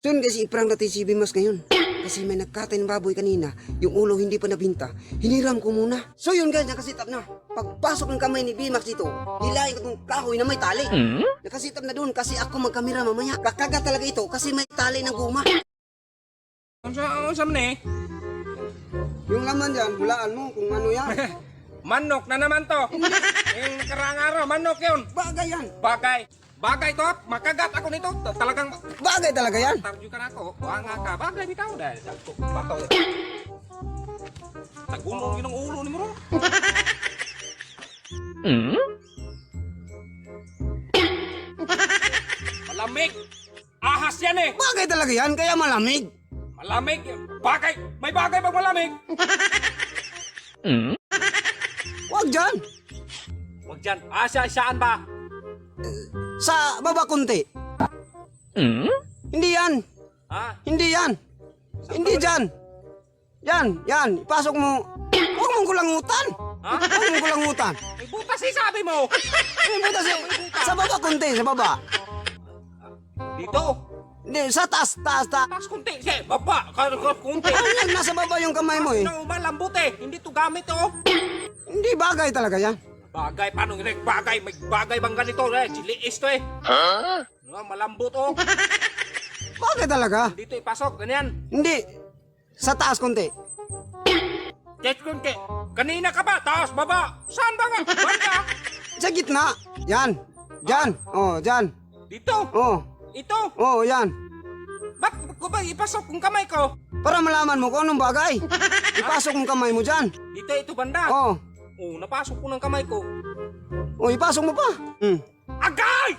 So yun guys, iprank natin si Bimas ngayon. Kasi may nagkatay ng baboy kanina, yung ulo hindi pa nabinta, hiniram ko muna. So yun guys, nakasitap na. Pagpasok ng kamay ni Bimax dito, hilahin ko itong kahoy na may tali. Nakasitap na doon kasi ako magkamera mamaya. Kakagat talaga ito kasi may tali ng guma. Ano sa man eh? Yung laman dyan, hulaan mo kung ano yan. Manok na naman to. Yung nakarang araw, manok yun. Bagay yan. Bagay to. Makagat ako nito. Talagang Bagay talaga yan. tarjo ka na ako. Buhanga ka. Bagay bitaw dahil. Bato. Tagulong yun ang ulo ni mo. Malamig. Ahas yan eh. Bagay talaga yan, kaya malamig. Malamig. Bagay. May bagay pag malamig. Huwag dyan. Huwag dyan. Saan ba? Sa baba kunti. Hindi yan. Ha? Hindi yan. Hindi dyan. Yan. Ipasok mo. Huwag mong kulangutan. Ha? Huwag mong kulangutan. May butas eh sabi mo. Sa baba kunti, sa baba. Dito. Hindi, sa taas. Taas kunti. Sige, baba. Kunti. Yan, nasa baba yung kamay mo eh. No, malambot eh. Hindi to gamit oh. Hindi bagay talaga yan. Bagay, paano yun? Bagay, may bagay bang ganito eh? Chiliis to eh. Ha? Malambot oh. Bagay talaga. Dito ipasok, ganyan. Hindi. Sa taas kunti. Check kunti. Kanina ka ba? Taas, baba. Saan ba nga? Banda. Sa gitna. Yan. Diyan. Oh, diyan. Dito. Oh. Ito. Oh, yan. Bakit ko ba ipasok kung kamay ko? Para malaman mo kung anong bagay. Ipasok yung kamay mo dyan. Dito, ito banda. Oh. Oh, napasok ko ng kamay ko. Oh, ipasok mo pa. Agay!